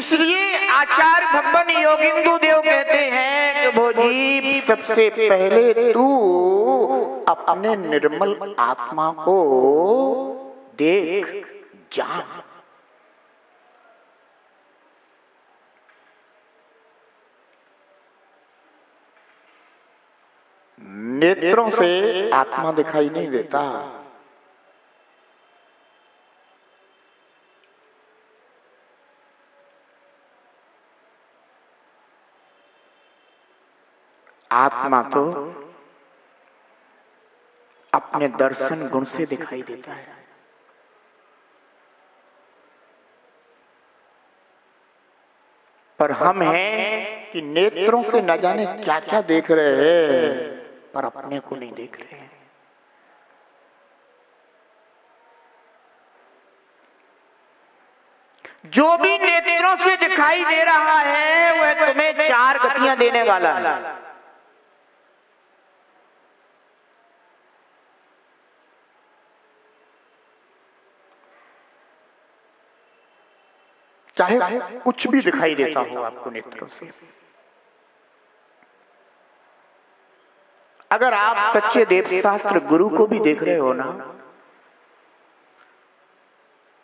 इसलिए आचार्य भगवान योगिंदु देव कहते हैं कि भोजी सबसे पहले तू अपने निर्मल आत्मा को देख जान। नेत्रों से आत्मा दिखाई नहीं देता, आत्मा तो अपने दर्शन गुण से दिखाई देता है। पर हम हैं कि नेत्रों से न जाने क्या क्या देख रहे हैं, पर अपने को नहीं देख रहे हैं। जो भी नेत्रों से दिखाई दे रहा है वह तुम्हें चार गतियां देने वाला है। चाहे कुछ भी दिखाई देता हो आपको नेत्रों से, अगर आप सच्चे देव शास्त्र गुरु को भी देख रहे हो ना,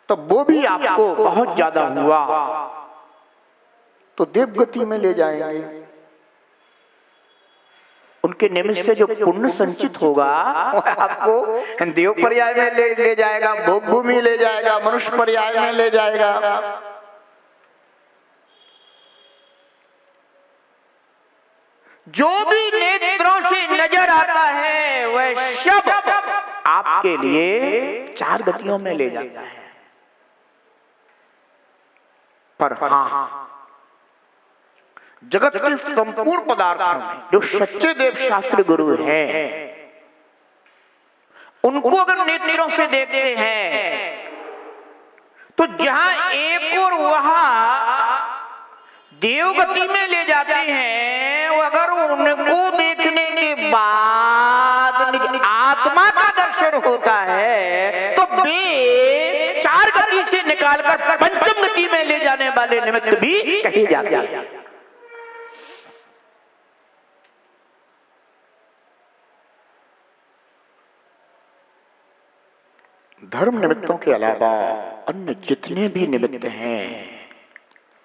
तो वो भी आपको बहुत ज्यादा हुआ तो देव गति में ले जाएंगे। उनके निमित्त से जो पुण्य संचित होगा आपको देव पर्याय में ले जाएगा, भोग भूमि ले जाएगा, मनुष्य पर्याय में ले जाएगा। जो भी नेत्रों से नजर आता है वह सब आपके लिए चार गतियों में ले जाता है। पर हाँ, जगत के संपूर्ण पदार्थों में जो सच्चे देव शास्त्र गुरु हैं, उनको अगर नेत्रों से देखते हैं तो जहां एक और वहां देवगति में ले जाते हैं, वो अगर उनको देखने के बाद आत्मा का दर्शन होता है तो वे चार गति से निकालकर पंचम गति में ले जाने वाले निमित्त भी कहे जाते हैं। धर्म निमित्तों के अलावा अन्य जितने भी निमित्त हैं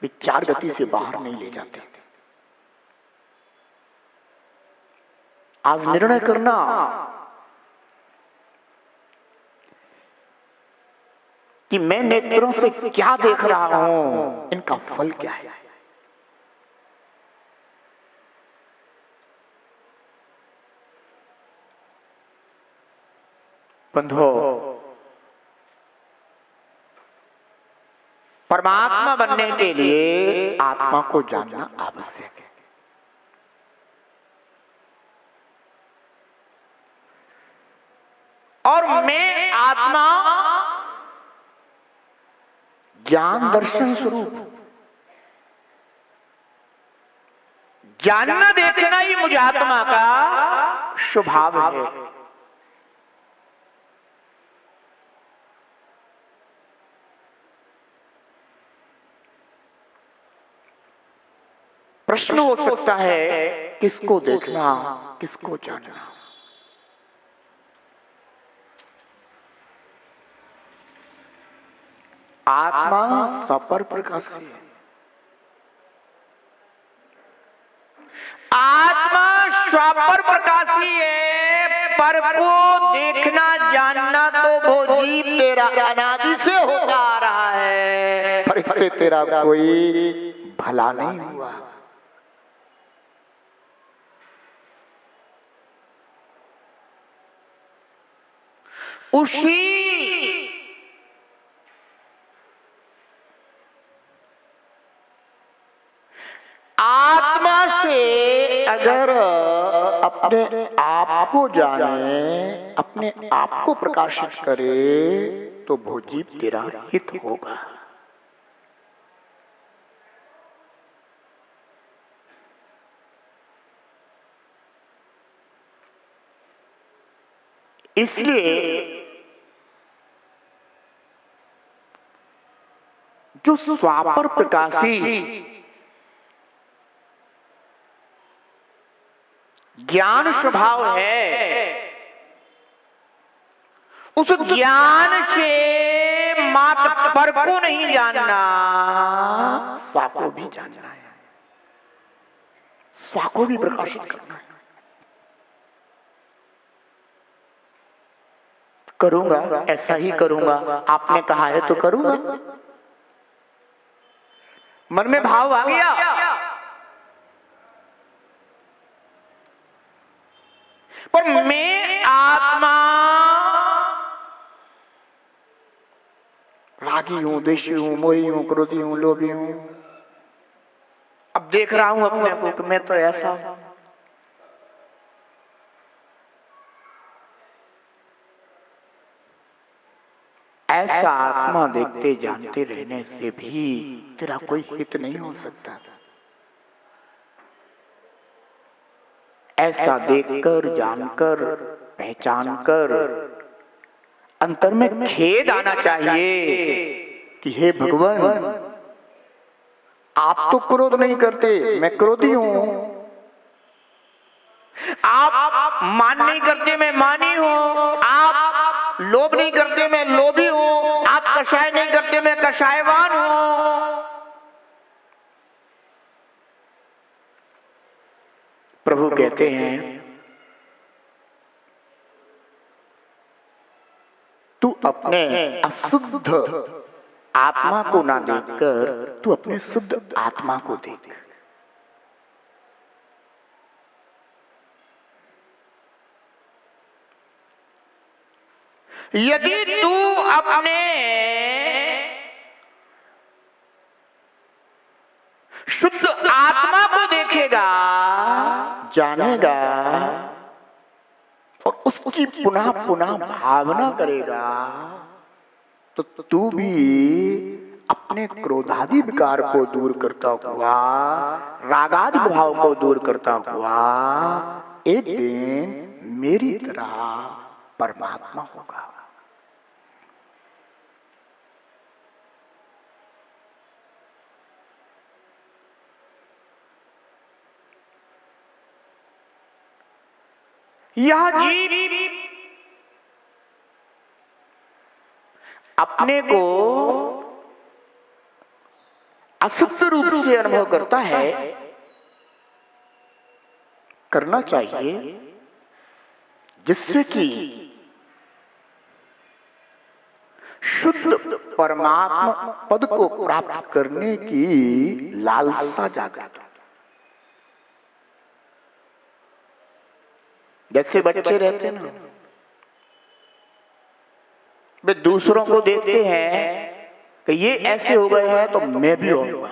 वे चार गति से बाहर नहीं ले जाते। आज निर्णय करना कि मैं नेत्रों से क्या देख रहा हूं, इनका फल क्या है। बंधो, परमात्मा बनने के लिए आत्मा को जानना आवश्यक है। और मैं आत्मा ज्ञान दर्शन स्वरूप, जानना देखना ही मुझे आत्मा का स्वभाव है। प्रश्न हो सकता है किसको देखना, किसको जानना। आत्मा स्वपर प्रकाशी है। आत्मा स्वपर प्रकाशी है, पर को देखना जानना तो भोजी तेरा अनादि से होता आ रहा है, पर इससे तेरा कोई भला नहीं हुआ। उसी आत्मा से अगर अपने आप को जाने, अपने आप को प्रकाशित करे तो भोजी तेरा हित होगा। इसलिए जो स्वापर प्रकाशी ज्ञान स्वभाव है, उस ज्ञान से मात्र पर को नहीं जानना, स्वा को भी जानना है, स्वा को भी प्रकाशित करना है। करूंगा, ऐसा ही करूंगा, आपने कहा है तो करूंगा। मन में भाव आ गया, पर मैं आत्मा रागी हूं, द्वेषी हूं, मोही हूं, क्रोधी हूं, लोभी हूं। अब देख रहा हूं अपने को कि मैं तो ऐसा हूं। ऐसा आत्मा देखते जानते रहने से भी तेरा कोई हित नहीं हो सकता। ऐसा देखकर, जानकर, पहचानकर अंतर में खेद आना चाहिए कि हे भगवान, आप तो क्रोध नहीं करते, मैं क्रोधी हूं। आप मान नहीं करते, मैं मानी हूं। आप लोभ नहीं करते, मैं लोभी हूं। आप कषाय नहीं करते, मैं कषायवान हूं। प्रभु कहते हैं, तू अपने अशुद्ध आत्मा को ना देखकर तू अपने शुद्ध आत्मा को देख। यदि तू अपने शुद्ध आत्मा को देखेगा, जानेगा और उसकी पुनः पुनः भावना करेगा, तो तू भी अपने क्रोधादि विकार को दूर करता हुआ, रागादि भाव को दूर करता हुआ एक दिन मेरी तरह परमात्मा होगा। यह जीव अपने को अशुद्ध रूप से अनुभव करता है, करना चाहिए, जिससे कि शुद्ध परमात्मा पद को प्राप्त करने की लालसा जागृत हो। जैसे बच्चे रहते ना, वे दूसरों को देखते हैं कि ये ऐसे हो गए हैं तो मैं भी होऊंगा।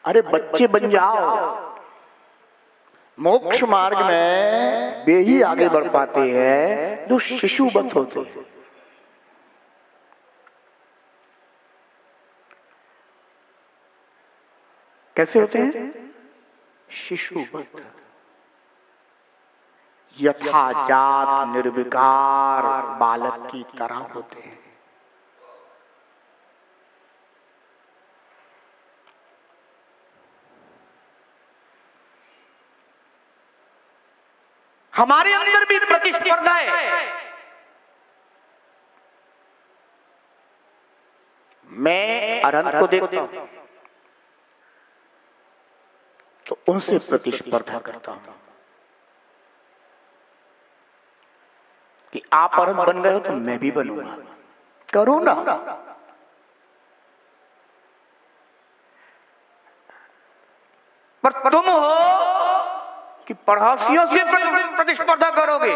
अरे बच्चे बन जाओ, मोक्ष मार्ग में वे ही आगे बढ़ पाते हैं जो शिशुवत होते हैं। कैसे होते हैं? शिशुवत, यथा जात निर्विकार बालक की तरह होते हैं। हमारे अंदर भी प्रतिस्पर्धा है। मैं अनंत को देखता हूं तो उनसे प्रतिस्पर्धा करता हूं कि आप अनंत बन गए हो तो मैं भी बनूंगा। करो ना। पर तुम हो कि पड़ोसियों से प्रतिस्पर्धा करोगे।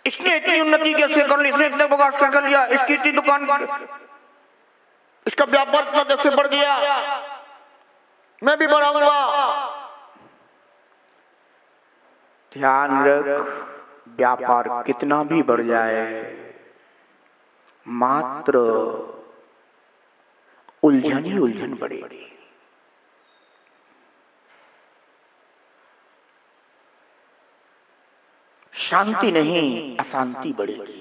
इसने इतनी उन्नति कैसे कर ली, इसने इतने विकास कर लिया, इसकी इतनी दुकान, इसका व्यापार इतना कैसे बढ़ गया, मैं भी बढ़ाऊंगा। ध्यान रख, व्यापार कितना भी बढ़ जाए, मात्र उलझन ही उलझन बढ़ेगी। शांति नहीं अशांति बढ़ेगी,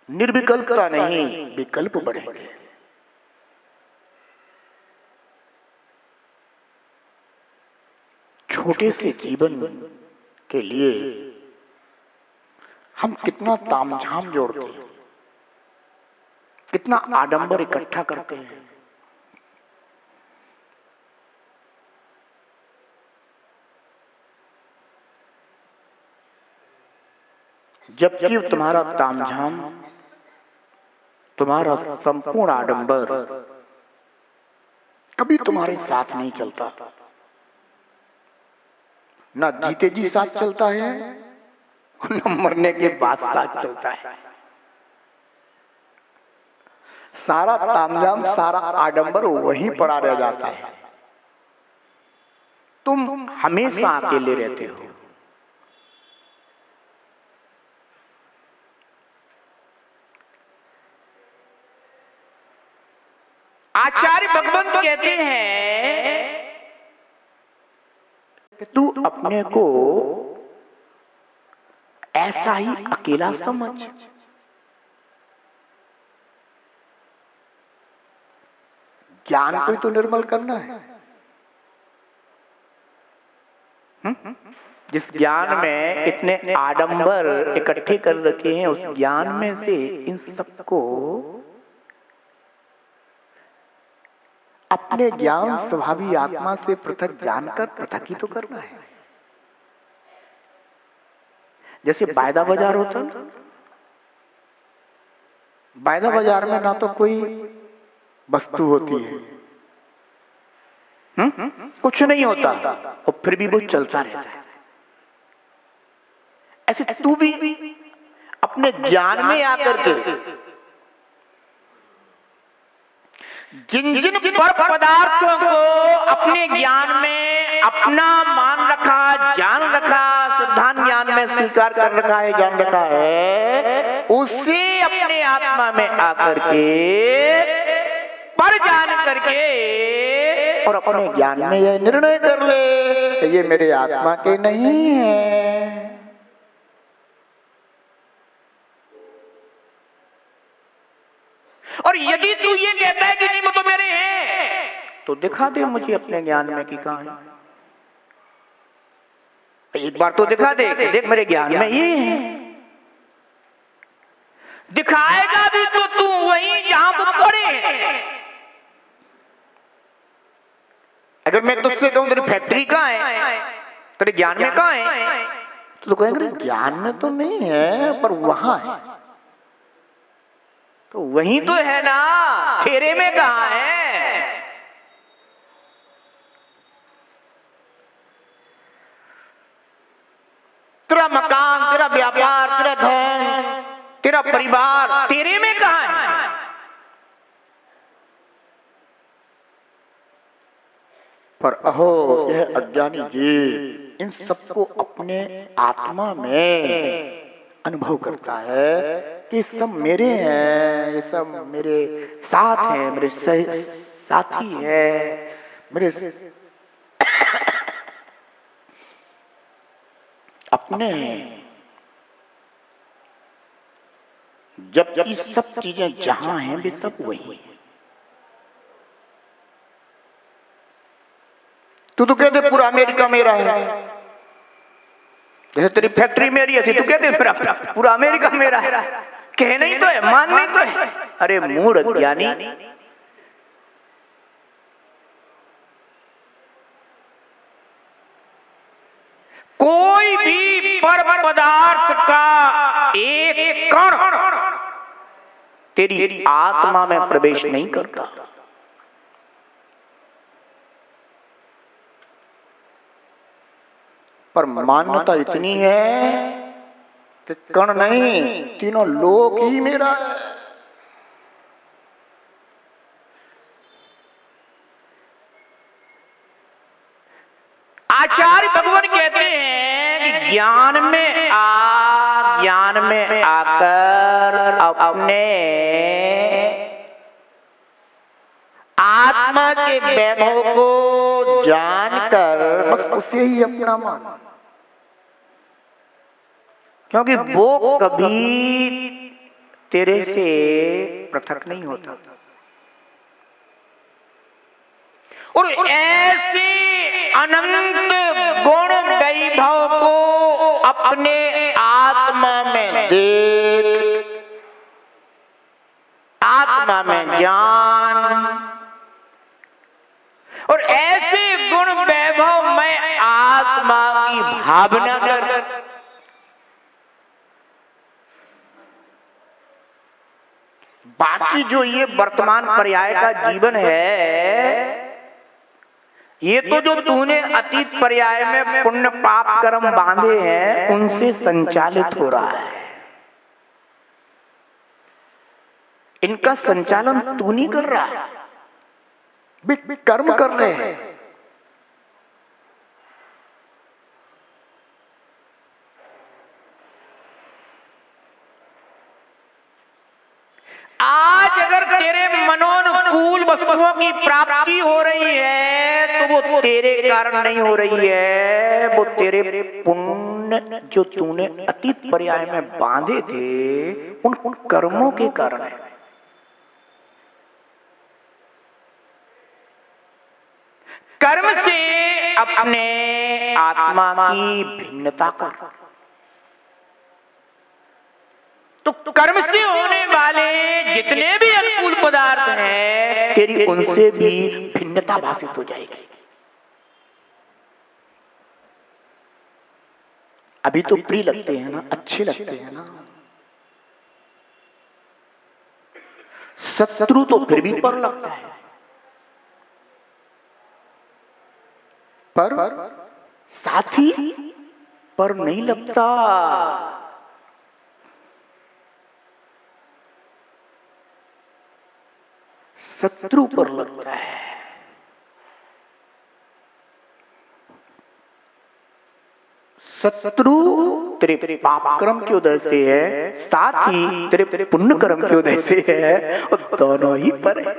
निर्विकल्पता नहीं विकल्प बढ़ेंगे। छोटे से जीवन के लिए हम कितना तामझाम जोड़ते हैं, कितना आडंबर इकट्ठा करते हैं। जबकि तुम्हारा तामझाम, तुम्हारा संपूर्ण आडंबर कभी तुम्हारे साथ नहीं चलता। ना जीते जी साथ चलता है, न मरने के बाद साथ चलता है। सारा तामझाम, सारा आडंबर वहीं पड़ा रह जाता है। तुम हमेशा अकेले रहते हो। आचार्य भगवंत कहते हैं कि तू अपने को ऐसा ही अकेला समझ। ज्ञान को तो निर्मल करना है। जिस ज्ञान में इतने आडंबर इकट्ठे कर रखे हैं, उस ज्ञान में से इन सबको अपने ज्ञान स्वभावी आत्मा से पृथक जानकर पृथक ही तो करना है। जैसे वायदा बाजार होता है, वायदा बाजार में ना तो कोई वस्तु होती है, कुछ नहीं होता, और फिर भी वो चलता रहता है। ऐसे तू भी अपने ज्ञान में आकर के जिन जिन पर पदार्थों को अपने ज्ञान में अपना मान रखा, जान रखा, सिद्धांत ज्ञान में स्वीकार कर रखा है, जान रखा है, उसे अपने आत्मा में आकर के पर जान करके और अपने ज्ञान में यह निर्णय कर ले कि ये मेरे आत्मा के नहीं है। और यदि तू ये कहता है कि नहीं वो तो मेरे हैं, तो दिखा दे मुझे अपने ज्ञान में कि कहां है। एक बार तो दिखा दे कि देख मेरे ज्ञान में ये है। दिखाएगा भी तो तू वहीं जहां वो पड़े हैं। अगर मैं तुझसे कहूं तेरी फैक्ट्री कहां है, तेरे ज्ञान में कहां है, तो कहेंगे ज्ञान में तो नहीं है पर वहां है। तो वहीं तो है ना, तेरे में कहां है। तेरा मकान, तेरा व्यापार, तेरा धन, तेरा परिवार तेरे में कहां है। पर अहो यह अज्ञानी जीव इन सबको अपने आत्मा में अनुभव करता है कि सब मेरे हैं, ये सब मेरे साथ हैं, मेरे साथी हैं, मेरे अपने हैं। जबकि सब चीजें जहां हैं वे सब वही हैं। तू तो कहते पूरा अमेरिका मेरा है, जैसे तेरी फैक्ट्री मेरी है, तू कहते पूरा अमेरिका मेरा है। कह नहीं तो है, मान नहीं तो है। अरे मूढ़ अज्ञानी, कोई भी पर पदार्थ का एक कण तेरी आत्मा में प्रवेश नहीं करता। पर मान्यता इतनी है कि कण नहीं, तीनों लोक ही मेरा है। आचार्य भगवान कहते हैं कि ज्ञान में आकर अपने आत्मा के वैभव को जानकर बस उसे ही अपना मान। क्योंकि वो कभी तेरे से पृथक नहीं होता। और ऐसे अनंत गुण वैभव को अपने आत्मा में देख, आत्मा में ज्ञान, और ऐसे गुण वैभव में आत्मा की भावना कर। बाकी जो ये वर्तमान पर्याय का जीवन है, ये तो जो तूने अतीत पर्याय में पुण्य पाप कर्म बांधे हैं उनसे संचालित हो रहा है। इनका संचालन तू नहीं कर रहा है, कर्म कर रहे हैं। आज अगर तेरे मनोनुकूल वस्तुओं की प्राप्ति हो रही है तो वो तेरे कारण नहीं हो रही है, वो तेरे पुण्य जो तूने अतीत पर्याय में बांधे थे उन कर्मों के कारण है। कर्म से अपने आत्मा की भिन्नता कर, तो कर्म से होने वाले जितने भी अनुकूल पदार्थ हैं तेरी उनसे भी भिन्नता भाषित हो जाएगी। अभी तो प्रिय लगते हैं ना, अच्छे लगते हैं ना, शत्रु तो फिर भी पर लगता है, पर साथी पर नहीं लगता। शत्रु पर लगता है। शत्रु तेरे पाप कर्म की वजह से है, साथ ही तेरे पुण्य कर्म की वजह से है, और दोनों ही पर है।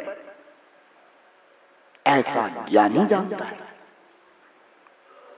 ऐसा ज्ञानी जानता है।